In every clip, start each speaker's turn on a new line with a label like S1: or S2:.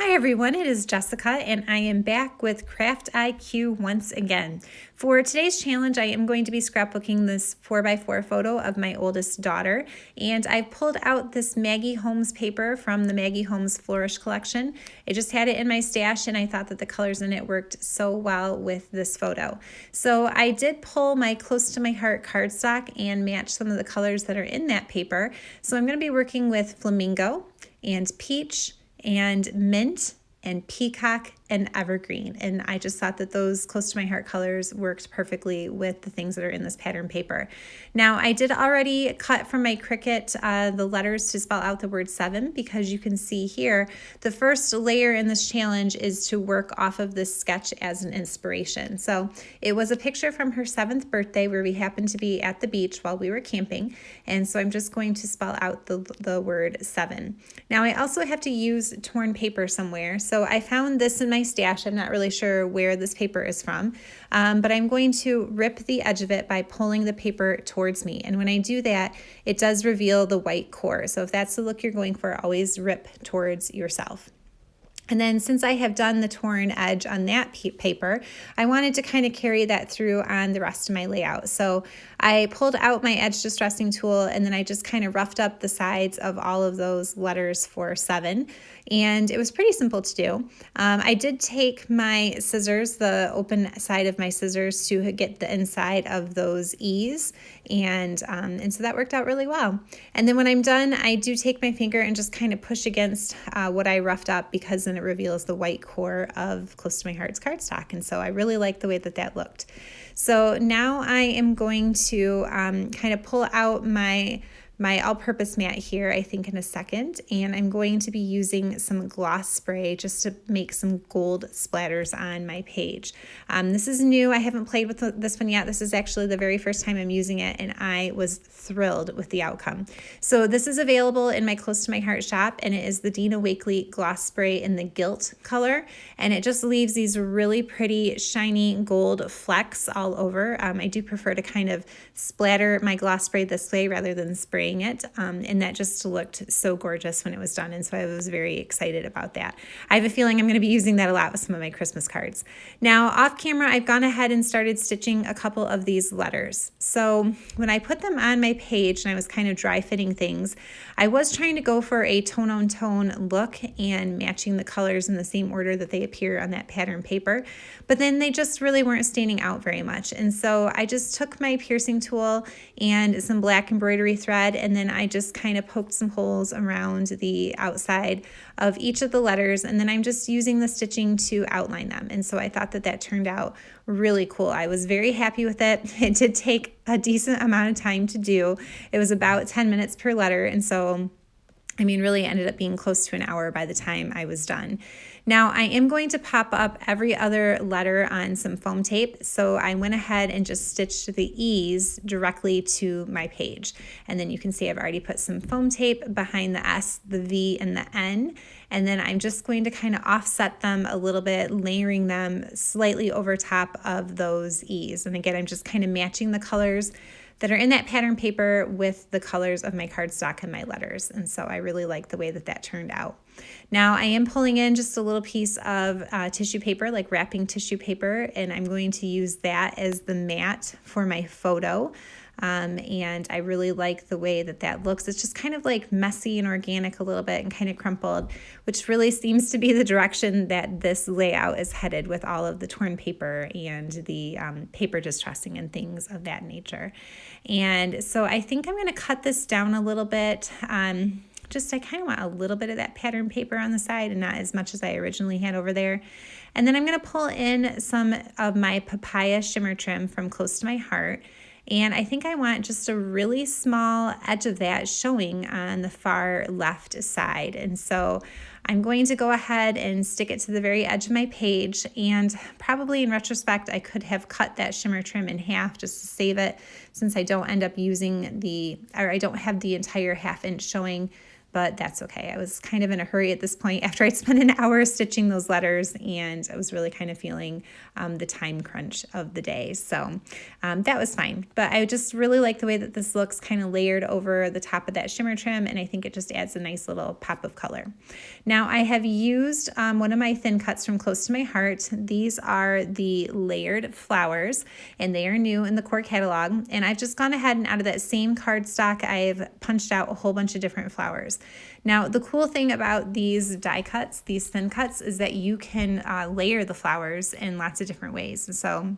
S1: Hi everyone, it is Jessica and I am back with Craft IQ once again. For today's challenge, I am going to be scrapbooking this 4x4 photo of my oldest daughter, and I pulled out this Maggie Holmes paper from the Maggie Holmes Flourish collection. I just had it in my stash and I thought that the colors in it worked so well with this photo. So I did pull my Close to My Heart cardstock and match some of the colors that are in that paper. So I'm going to be working with Flamingo and Peach and Mint and Peacock and Evergreen. And I just thought that those Close to My Heart colors worked perfectly with the things that are in this pattern paper. Now, I did already cut from my Cricut the letters to spell out the word 7, because you can see here, the first layer in this challenge is to work off of this sketch as an inspiration. So it was a picture from her 7th birthday where we happened to be at the beach while we were camping. And so I'm just going to spell out the word 7. Now, I also have to use torn paper somewhere. So I found this in my stash. I'm not really sure where this paper is from, but I'm going to rip the edge of it by pulling the paper towards me. And when I do that, it does reveal the white core. So if that's the look you're going for, always rip towards yourself. And then since I have done the torn edge on that paper, I wanted to kind of carry that through on the rest of my layout. So I pulled out my edge distressing tool and then I just kind of roughed up the sides of all of those letters for 7. And it was pretty simple to do. I did take my scissors, the open side of my scissors, to get the inside of those E's. And so that worked out really well. And then when I'm done, I do take my finger and just kind of push against what I roughed up, because then it reveals the white core of Close to My Heart's cardstock. And so I really like the way that that looked. So now I am going to kind of pull out my all-purpose mat here, I think, in a second, and I'm going to be using some gloss spray just to make some gold splatters on my page. This is new. I haven't played with this one yet. This is actually the very first time I'm using it, and I was thrilled with the outcome. So this is available in my Close to My Heart shop, and it is the Dina Wakley gloss spray in the Gilt color, and it just leaves these really pretty shiny gold flecks all over. I do prefer to kind of splatter my gloss spray this way rather than spraying it, and that just looked so gorgeous when it was done, and so I was very excited about that. I have a feeling I'm going to be using that a lot with some of my Christmas cards. Now, off camera, I've gone ahead and started stitching a couple of these letters. So when I put them on my page and I was kind of dry fitting things, I was trying to go for a tone-on-tone look and matching the colors in the same order that they appear on that pattern paper, but then they just really weren't standing out very much. And so I just took my piercing tool and some black embroidery thread, and then I just kind of poked some holes around the outside of each of the letters, and then I'm just using the stitching to outline them. And so I thought that that turned out really cool. I was very happy with it. It did take a decent amount of time to do. It was about 10 minutes per letter, and so really ended up being close to an hour by the time I was done. Now, I am going to pop up every other letter on some foam tape, so I went ahead and just stitched the E's directly to my page. And then you can see I've already put some foam tape behind the S, the V, and the N, and then I'm just going to kind of offset them a little bit, layering them slightly over top of those E's. And again, I'm just kind of matching the colors that are in that pattern paper with the colors of my cardstock and my letters. And so I really like the way that that turned out. Now I am pulling in just a little piece of tissue paper, like wrapping tissue paper, and I'm going to use that as the mat for my photo. And I really like the way that that looks. It's just kind of like messy and organic a little bit and kind of crumpled, which really seems to be the direction that this layout is headed with all of the torn paper and the paper distressing and things of that nature. And so I think I'm going to cut this down a little bit. I kind of want a little bit of that pattern paper on the side and not as much as I originally had over there. And then I'm going to pull in some of my Papaya shimmer trim from Close to My Heart. And I think I want just a really small edge of that showing on the far left side. And so I'm going to go ahead and stick it to the very edge of my page. And probably in retrospect, I could have cut that shimmer trim in half just to save it, since I don't end up using I don't have the entire 1/2 inch showing but that's okay. I was kind of in a hurry at this point after I'd spent an hour stitching those letters, and I was really kind of feeling the time crunch of the day. So that was fine. But I just really like the way that this looks kind of layered over the top of that shimmer trim, and I think it just adds a nice little pop of color. Now I have used one of my thin cuts from Close to My Heart. These are the layered flowers, and they are new in the core catalog. And I've just gone ahead and out of that same cardstock, I've punched out a whole bunch of different flowers. Now, the cool thing about these die cuts, these thin cuts, is that you can layer the flowers in lots of different ways. And so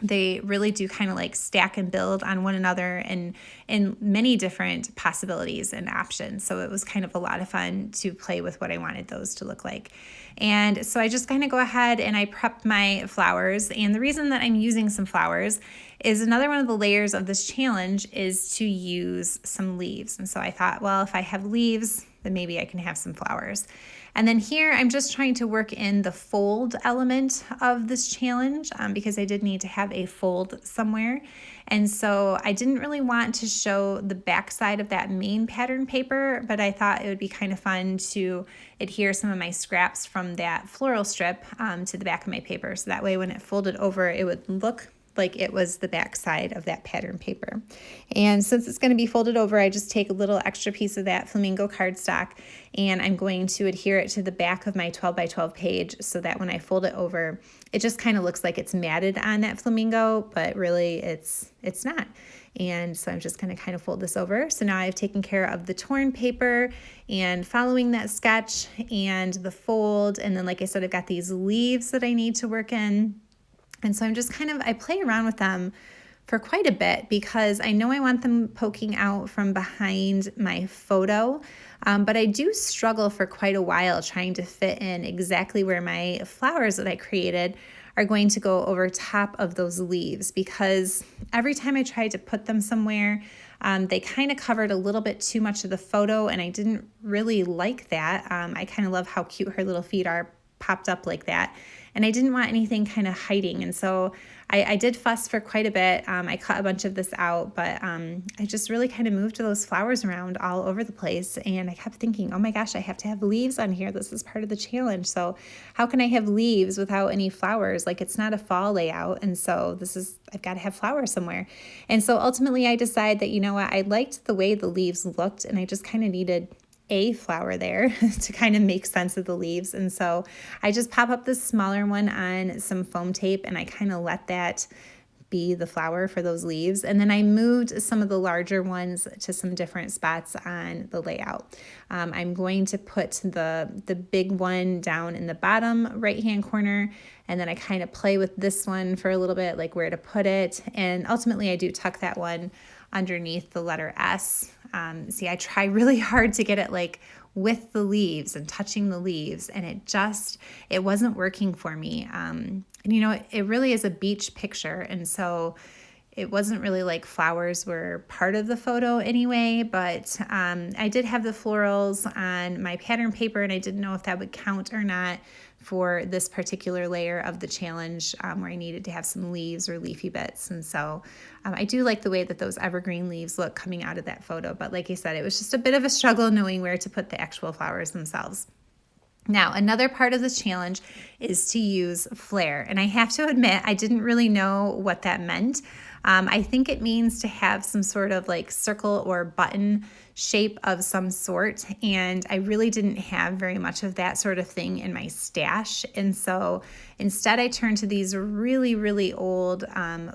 S1: they really do kind of like stack and build on one another and in many different possibilities and options. So it was kind of a lot of fun to play with what I wanted those to look like. And so I just kind of go ahead and I prep my flowers. And the reason that I'm using some flowers is another one of the layers of this challenge is to use some leaves. And so I thought, well, if I have leaves, then maybe I can have some flowers. And then here I'm just trying to work in the fold element of this challenge because I did need to have a fold somewhere. And so I didn't really want to show the back side of that main pattern paper, but I thought it would be kind of fun to adhere some of my scraps from that floral strip to the back of my paper. So that way when it folded over, it would look like it was the back side of that pattern paper. And since it's going to be folded over, I just take a little extra piece of that Flamingo cardstock and I'm going to adhere it to the back of my 12 by 12 page so that when I fold it over, it just kind of looks like it's matted on that Flamingo, but really it's not. And so I'm just going to kind of fold this over. So now I've taken care of the torn paper and following that sketch and the fold. And then, like I said, I've got these leaves that I need to work in. And so I'm just I play around with them for quite a bit because I know I want them poking out from behind my photo, but I do struggle for quite a while trying to fit in exactly where my flowers that I created are going to go over top of those leaves because every time I tried to put them somewhere, they kind of covered a little bit too much of the photo and I didn't really like that. I kind of love how cute her little feet are popped up like that. And I didn't want anything kind of hiding. And so I did fuss for quite a bit. I cut a bunch of this out, but I just really kind of moved those flowers around all over the place. And I kept thinking, oh my gosh, I have to have leaves on here. This is part of the challenge. So how can I have leaves without any flowers? Like it's not a fall layout. And so I've got to have flowers somewhere. And so ultimately I decided that, you know what, I liked the way the leaves looked and I just kind of needed a flower there to kind of make sense of the leaves. And so I just pop up this smaller one on some foam tape and I kind of let that be the flower for those leaves. And then I moved some of the larger ones to some different spots on the layout. I'm going to put the big one down in the bottom right-hand corner. And then I kind of play with this one for a little bit, like where to put it. And ultimately I do tuck that one underneath the letter S. See, I try really hard to get it like with the leaves and touching the leaves, and it wasn't working for me. And you know, it really is a beach picture, and so it wasn't really like flowers were part of the photo anyway, but I did have the florals on my pattern paper, and I didn't know if that would count or not for this particular layer of the challenge where I needed to have some leaves or leafy bits. And so I do like the way that those evergreen leaves look coming out of that photo. But like I said, it was just a bit of a struggle knowing where to put the actual flowers themselves. Now, another part of this challenge is to use flair. And I have to admit, I didn't really know what that meant. I think it means to have some sort of like circle or button shape of some sort. And I really didn't have very much of that sort of thing in my stash. And so instead I turned to these really, really old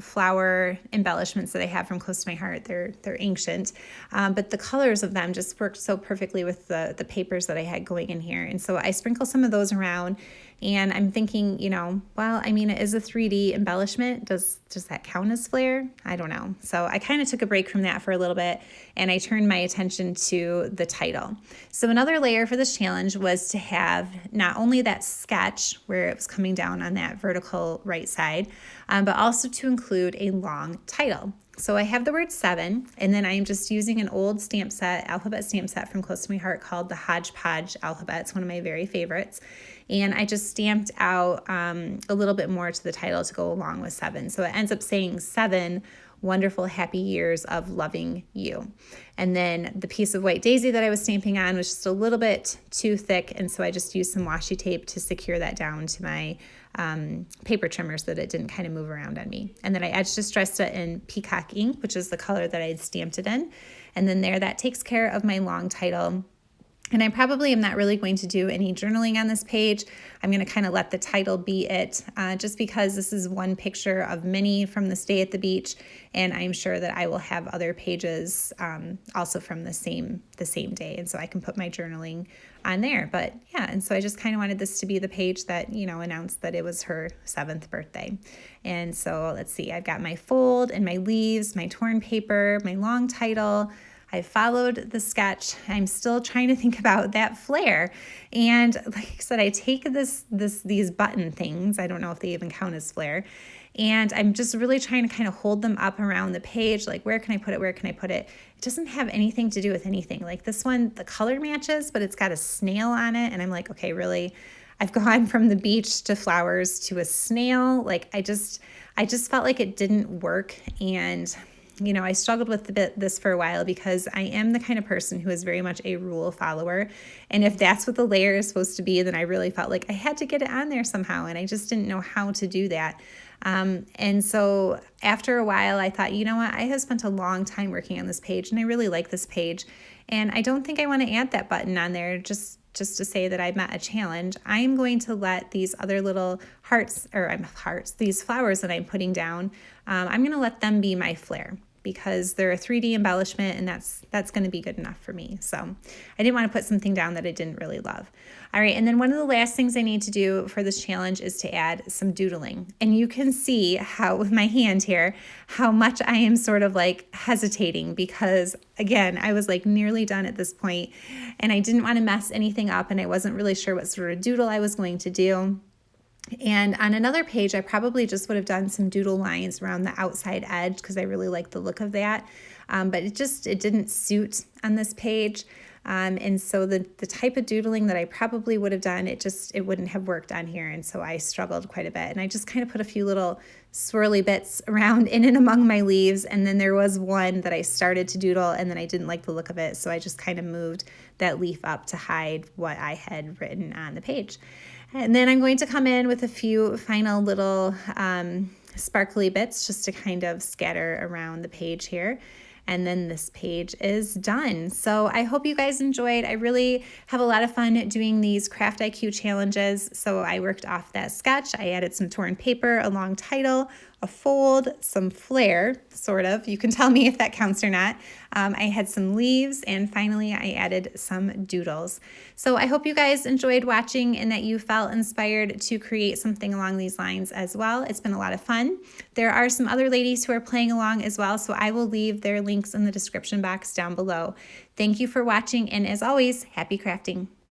S1: flower embellishments that I have from Close to My Heart. They're ancient, but the colors of them just worked so perfectly with the papers that I had going in here. And so I sprinkle some of those around. And I'm thinking, you know, well, I mean, it is a 3D embellishment. Does that count as flair? I don't know. So I kind of took a break from that for a little bit and I turned my attention to the title. So another layer for this challenge was to have not only that sketch where it was coming down on that vertical right side, but also to include a long title. So I have the word 7, and then I'm just using an old alphabet stamp set from Close to My Heart called the Hodgepodge alphabet. It's one of my very favorites. And I just stamped out a little bit more to the title to go along with 7. So it ends up saying 7 wonderful, happy years of loving you. And then the piece of white daisy that I was stamping on was just a little bit too thick, and so I just used some washi tape to secure that down to my paper trimmer so that it didn't kind of move around on me. And then I edge distressed it in Peacock ink, which is the color that I had stamped it in. And then that takes care of my long title. And I probably am not really going to do any journaling on this page. I'm going to kind of let the title be it, just because this is one picture of many from this day at the beach, and I'm sure that I will have other pages also from the same day, and so I can put my journaling on there. But yeah, and so I just kind of wanted this to be the page that, you know, announced that it was her 7th birthday. And so let's see, I've got my fold and my leaves, my torn paper, my long title. I followed the sketch. I'm still trying to think about that flair. And like I said, I take these button things. I don't know if they even count as flair. And I'm just really trying to kind of hold them up around the page. Like, where can I put it? Where can I put it? It doesn't have anything to do with anything. Like this one, the color matches, but it's got a snail on it. And I'm like, okay, really? I've gone from the beach to flowers to a snail. Like I just felt like it didn't work. And you know, I struggled with this for a while because I am the kind of person who is very much a rule follower. And if that's what the layer is supposed to be, then I really felt like I had to get it on there somehow. And I just didn't know how to do that. And so after a while, I thought, you know what, I have spent a long time working on this page and I really like this page. And I don't think I want to add that button on there just to say that I met a challenge. I'm going to let these other little these flowers that I'm putting down, I'm going to let them be my flair, because they're a 3D embellishment, and that's going to be good enough for me. So I didn't want to put something down that I didn't really love. All right, and then one of the last things I need to do for this challenge is to add some doodling. And you can see how, with my hand here, how much I am sort of like hesitating, because again, I was like nearly done at this point, and I didn't want to mess anything up, and I wasn't really sure what sort of doodle I was going to do. And on another page, I probably just would have done some doodle lines around the outside edge because I really like the look of that. But it didn't suit on this page. And so the type of doodling that I probably would have done, it wouldn't have worked on here. And so I struggled quite a bit. And I just kind of put a few little swirly bits around in and among my leaves. And then there was one that I started to doodle and then I didn't like the look of it. So I just kind of moved that leaf up to hide what I had written on the page. And then I'm going to come in with a few final little sparkly bits just to kind of scatter around the page here. And then this page is done. So I hope you guys enjoyed. I really have a lot of fun doing these Craft IQ challenges. So I worked off that sketch. I added some torn paper, a long title, a fold, some flair, sort of. You can tell me if that counts or not. I had some leaves, and finally I added some doodles. So I hope you guys enjoyed watching and that you felt inspired to create something along these lines as well. It's been a lot of fun. There are some other ladies who are playing along as well, so I will leave their links in the description box down below. Thank you for watching, and as always, happy crafting.